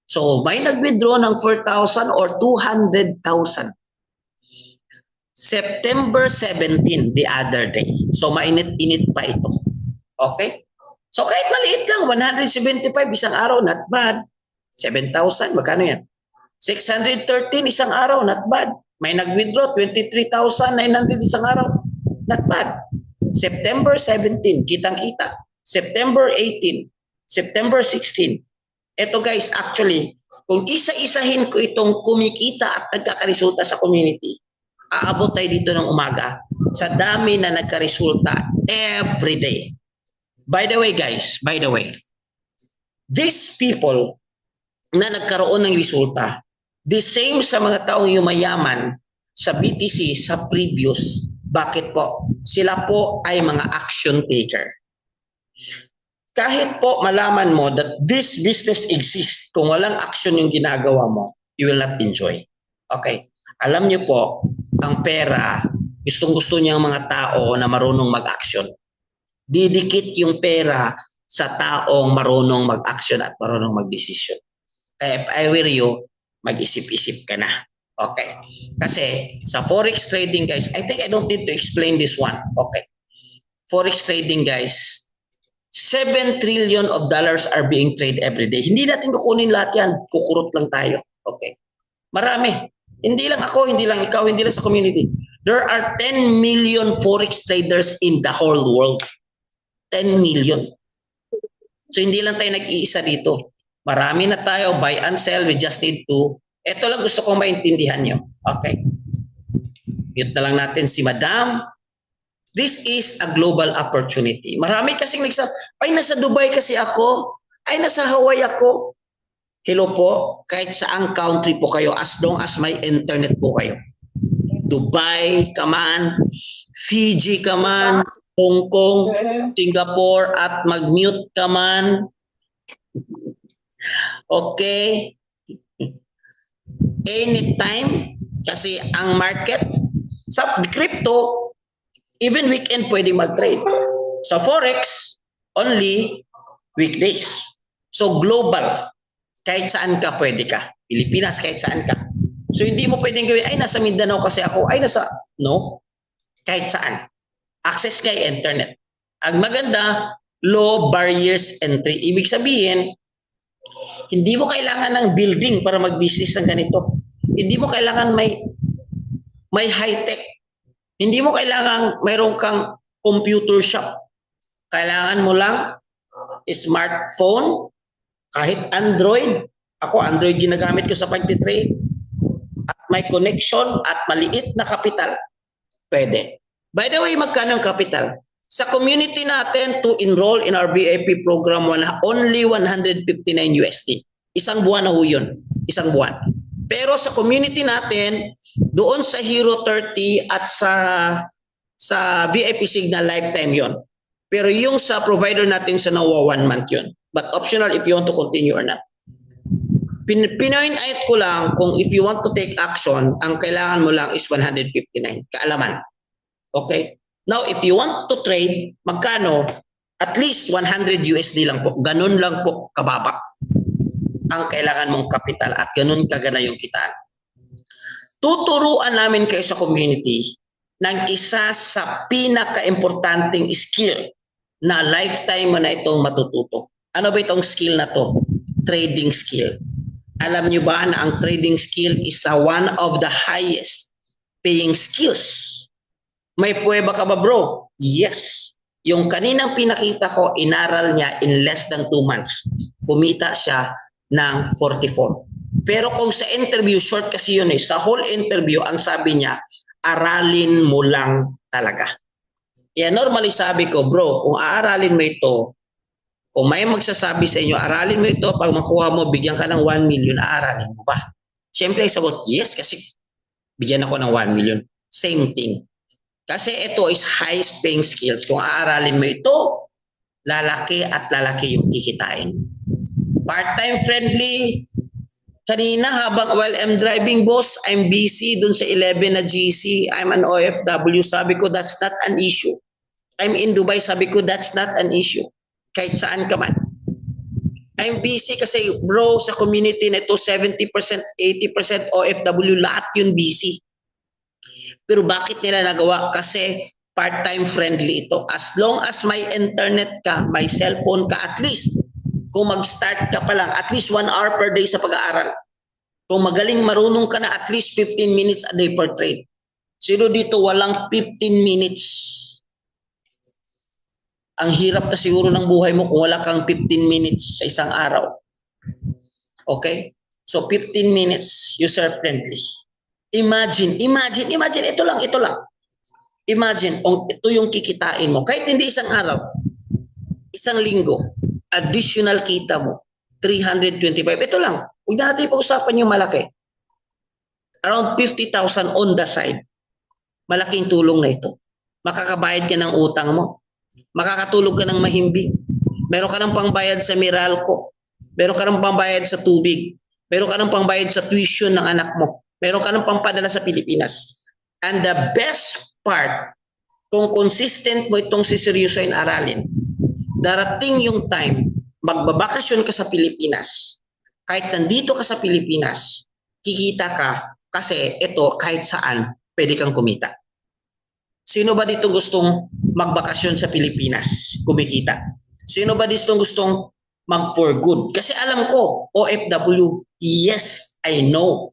So, may nag-withdraw ng 4,000 or 200,000. September 17, the other day. So, mainit-init pa ito. Okay? So, kahit maliit lang, 175 isang araw, not bad. 7,000, magkano yan? 613 isang araw, not bad. May nag-withdraw 23,900 isang araw. Not bad. September 17, kitang-kita. September 18, September 16. Ito guys, actually, kung isa-isahin ko itong kumikita at nagkakaresulta sa community, aabot tayo dito ng umaga sa dami na nagkaresulta every day. By the way guys, these people na nagkaroon ng resulta, the same sa mga taong yumayaman sa BTC sa previous. Bakit po? Sila po ay mga action taker. Kahit po malaman mo that this business exists, kung walang action yung ginagawa mo, you will not enjoy. Okay? Alam niyo po, ang pera, gustong-gusto niya ang mga tao na marunong mag-action. Didikit yung pera sa taong marunong mag-action at marunong mag-decision. Kaya if I were you, mag-isip-isip ka na. Okay. Kasi sa forex trading guys, I think I don't need to explain this one. Okay. Forex trading guys, $7 trillion are being traded every day. Hindi natin kukunin lahat yan. Kukurot lang tayo. Okay. Marami. Hindi lang ako, hindi lang ikaw, hindi lang sa community. There are 10 million forex traders in the whole world. 10 million. So hindi lang tayo nag-iisa dito. Marami na tayo, buy and sell, we just need to. Ito lang gusto kong maintindihan nyo. Okay. Mute na lang natin si Madam. This is a global opportunity. Marami kasing nagsabi, ay nasa Dubai kasi ako, ay nasa Hawaii ako. Hello po, kahit saang country po kayo as long as may internet po kayo. Dubai ka man, Fiji ka man, Hong Kong, Singapore, at mag-mute ka man. Okay. Anytime, kasi ang market, sa crypto, even weekend pwede mag-trade. Sa Forex, only weekdays. So global, kahit saan ka pwede ka. Pilipinas, kahit saan ka. So hindi mo pwedeng gawin, ay nasa Mindanao kasi ako, ay nasa, no? Kahit saan. Access kay internet. Ang maganda, low barriers entry. Ibig sabihin, hindi mo kailangan ng building para mag-business ng ganito. Hindi mo kailangan may high-tech. Hindi mo kailangan mayroon kang computer shop. Kailangan mo lang smartphone, kahit Android. Ako, Android ginagamit ko sa pag-trade. At may connection at maliit na kapital. Pwede. By the way, magkano ang kapital? Sa community natin to enroll in our VIP program, only 159 USD. Isang buwan na ho yun. Isang buwan. Pero sa community natin, doon sa Hero 30 at sa VIP Signal lifetime yon. Pero yung sa provider natin sa Noah 1 month yon. But optional if you want to continue or not. Pinoint out ko lang kung if you want to take action, ang kailangan mo lang is 159. Kaalaman. Okay? Now, if you want to trade, magkano? At least 100 USD lang po. Ganun lang po kababa ang kailangan mong kapital at ganun kagana yung kitaan. Tuturuan namin kayo sa community ng isa sa pinaka-importanting skill na lifetime mo na itong matututo. Ano ba itong skill na to? Trading skill. Alam nyo ba na ang trading skill is one of the highest paying skills? May pruweba ka ba bro? Yes. Yung kaninang pinakita ko, inaral niya in less than 2 months. Kumita siya ng 44. Pero kung sa interview, short kasi yun eh. Sa whole interview, ang sabi niya, aralin mo lang talaga. Kaya normally sabi ko, bro, kung aaralin mo ito, kung may magsasabi sa inyo, aralin mo ito, pag makuha mo, bigyan ka ng 1 million, aaralin mo ba? Siyempre, sagot, yes, kasi bigyan ako ng 1 million. Same thing. Kasi ito is highest paying skills. Kung aaralin mo ito, lalaki at lalaki yung kikitain. Part-time friendly. Kanina habang while I'm driving boss, I'm busy dun sa 11 na GC. I'm an OFW. Sabi ko, that's not an issue. I'm in Dubai. Sabi ko, that's not an issue. Kahit saan ka man. I'm busy kasi bro, sa community na ito, 70%, 80% OFW, lahat yun busy. Pero bakit nila nagawa? Kasi part-time friendly ito. As long as may internet ka, may cellphone ka, at least, kung mag-start ka pa lang, at least 1 hour per day sa pag-aaral. Kung magaling marunong ka na at least 15 minutes a day per trade. Sino dito walang 15 minutes? Ang hirap na siguro ng buhay mo kung wala kang 15 minutes sa isang araw. Okay? So 15 minutes, user friendly. Imagine, ito lang. Imagine, kung ito yung kikitain mo, kahit hindi isang araw, isang linggo, additional kita mo, 325. Ito lang, huwag na natin pag-usapan yung malaki. Around 50,000 on the side. Malaking tulong na ito. Makakabayad ka ng utang mo. Makakatulog ka ng mahimbing. Meron ka ng pangbayad sa Meralco. Meron ka ng pangbayad sa tubig. Meron ka ng pangbayad sa tuition ng anak mo. Meron ka ng pampadala sa Pilipinas. And the best part, kung consistent mo itong siseryosoin aralin, darating yung time, magbabakasyon ka sa Pilipinas. Kahit nandito ka sa Pilipinas, kikita ka kasi ito kahit saan pwede kang kumita. Sino ba dito gustong magbakasyon sa Pilipinas, kumikita? Sino ba dito gustong mag-for good? Kasi alam ko, OFW, yes, I know.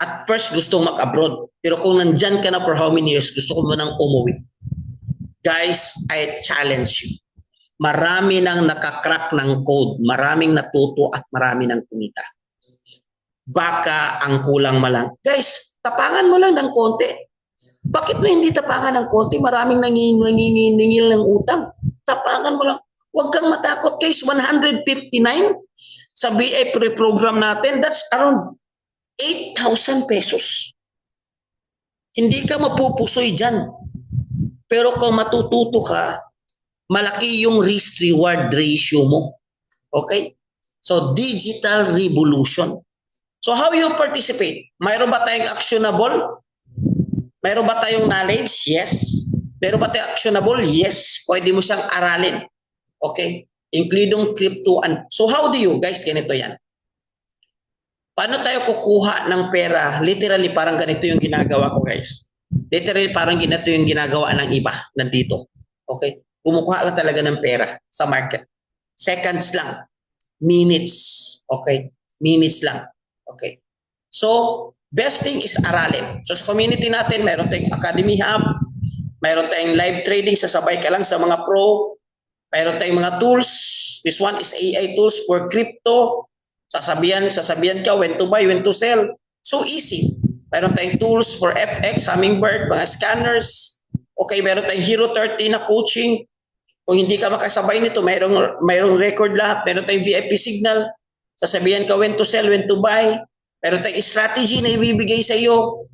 At first, gusto mag-abroad. Pero kung nandyan ka na for how many years, gusto ko mo nang umuwi. Guys, I challenge you. Marami nang nakakrack ng code, maraming natuto at marami nang kumita. Baka ang kulang malang. Guys, tapangan mo lang ng konti. Bakit mo hindi tapangan ng konti? Maraming nangingil ng utang. Tapangan mo lang. Huwag kang matakot, guys. 159 sa BA pre-program natin, that's around 8,000 pesos. Hindi ka mapupusoy dyan. Pero kung matututo ka, malaki yung risk-reward ratio mo. Okay? So, digital revolution. So, how you participate? Mayroon ba tayong actionable? Mayroon ba tayong knowledge? Yes. Mayroon ba tayong actionable? Yes. Pwede mo siyang aralin. Okay? Including crypto. So, how do you? Guys, ganito yan. Paano tayo kukuha ng pera? Literally, parang ganito yung ginagawa ko, guys. Literally, parang ganito yung ginagawa ng iba nandito. Okay? Kumukuha lang talaga ng pera sa market. Seconds lang. Minutes. Okay? Minutes lang. Okay? So, best thing is aralin. So, sa community natin, mayroon tayong Academy Hub, mayroon tayong live trading, sasabay ka lang sa mga pro, mayroon tayong mga tools. This one is AI tools for crypto. Sasabihan ka when to buy, when to sell. So easy. Mayroon tayong tools for FX, Hummingbird, mga scanners. Okay, mayroon tayong Hero 30 na coaching. Kung hindi ka makasabay nito, mayroong record lahat. Mayroon tayong VIP signal. Sasabihan ka when to sell, when to buy. Mayroon tayong strategy na ibibigay sa iyo.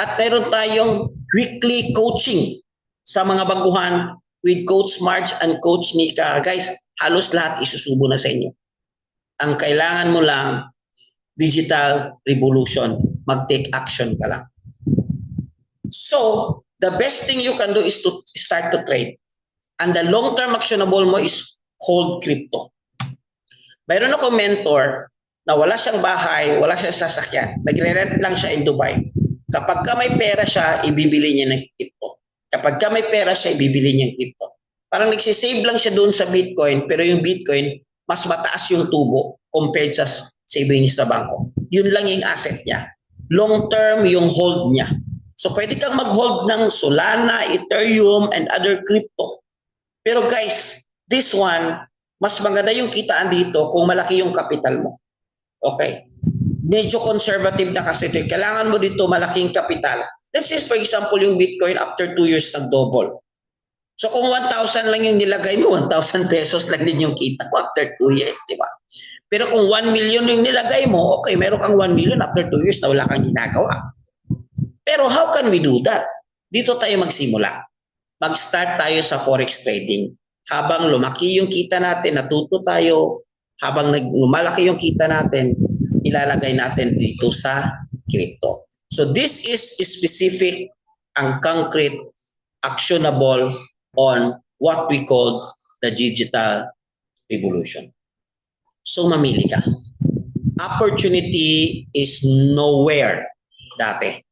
At mayroon tayong weekly coaching sa mga baguhan with Coach Marge and Coach Nika. Guys, halos lahat isusubo na sa inyo. Ang kailangan mo lang, digital revolution. Mag-take action ka lang. So, the best thing you can do is to start to trade. And the long-term actionable mo is hold crypto. Mayroon akong mentor na wala siyang bahay, wala siyang sasakyan. Nagre-rent lang siya in Dubai. Kapag ka may pera siya, ibibili niya ng crypto. Kapag ka may pera siya, ibibili niya ng crypto. Parang nagsisave lang siya doon sa Bitcoin, pero yung Bitcoin, mas mataas yung tubo compared sa savings sa bangko. Yun lang yung asset niya. Long term yung hold niya. So pwede kang mag-hold ng Solana, Ethereum, and other crypto. Pero guys, this one, mas maganda yung kitaan dito kung malaki yung capital mo. Okay? Medyo conservative na kasi ito. Kailangan mo dito malaking capital. Let's say for example yung Bitcoin after 2 years nag-double. So kung 1,000 lang yung nilagay mo, 1,000 pesos lang din yung kita mo after 2 years, di ba? Pero kung 1 million yung nilagay mo, okay, meron kang 1 million after 2 years na wala kang ginagawa. Pero how can we do that? Dito tayo magsimula. Mag-start tayo sa forex trading. Habang lumaki yung kita natin, natuto tayo, habang lumalaki yung kita natin, ilalagay natin dito sa crypto. So this is specific and concrete, actionable on what we call the digital revolution. So mamili ka. Opportunity is nowhere dati.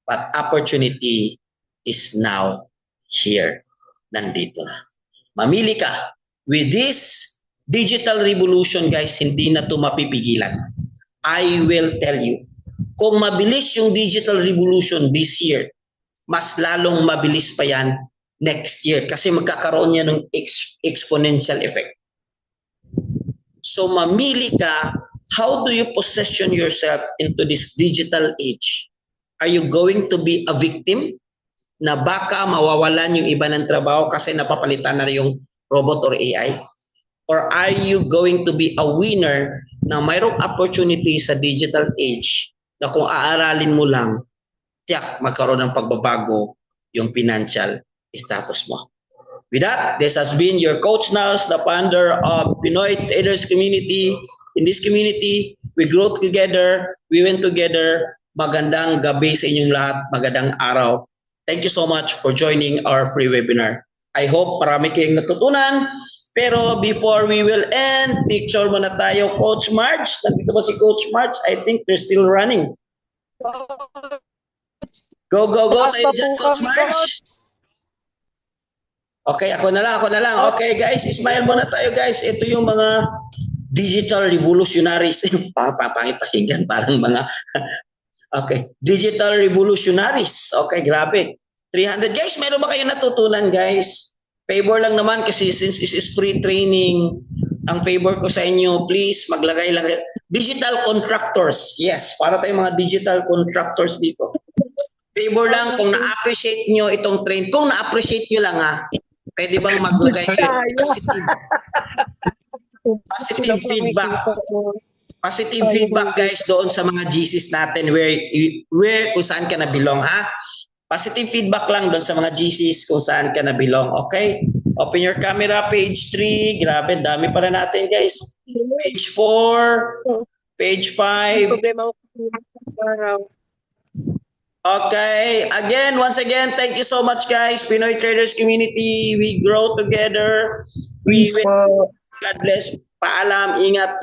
But opportunity is now here. Nandito na. Mamili ka. With this digital revolution, guys, hindi na ito mapipigilan. I will tell you, kung mabilis yung digital revolution this year, mas lalong mabilis pa yan next year kasi magkakaroon yan ng exponential effect. So mamili ka, how do you position yourself into this digital age? Are you going to be a victim na baka mawawalan yung iba ng trabaho kasi napapalitan na yung robot or AI? Or are you going to be a winner na mayroong opportunity sa digital age na kung aaralin mo lang, tiyak magkaroon ng pagbabago yung financial status mo? With that, this has been your Coach Nels, the founder of Pinoy Traders Community. In this community, we grow together, we win together. Magandang gabi sa inyong lahat, magandang araw. Thank you so much for joining our free webinar. I hope marami kayong natutunan. Pero before we will end, picture muna tayo, Coach Marge. Nandito ba si Coach Marge? I think they're still running. Go, go, go tayo dyan, Coach Marge. Okay, ako na lang. Okay, guys, smile muna tayo, guys. Ito yung mga digital revolutionaries. Papangit pakinggan, parang mga... Okay, digital revolutionaries. Okay, grabe. 300. Guys, meron ba kayo natutunan, guys? Favor lang naman kasi since this is free training, ang favor ko sa inyo, please maglagay lang. Digital contractors. Yes, para tayong mga digital contractors dito. Favor lang kung na-appreciate nyo itong train. Kung na-appreciate nyo lang pwede bang maglagay kayo positive feedback. Positive feedback, guys, doon sa mga GCs natin where kung saan ka na belong, Positive feedback lang doon sa mga GCs kung saan ka na belong, okay? Open your camera, page 3. Grabe, dami para natin, guys. Page 4, page 5. Okay, once again, thank you so much, guys. Pinoy Traders Community, we grow together. We will. God bless. Paalam, ingat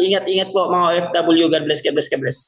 po mga OFW. God bless, God bless, God bless.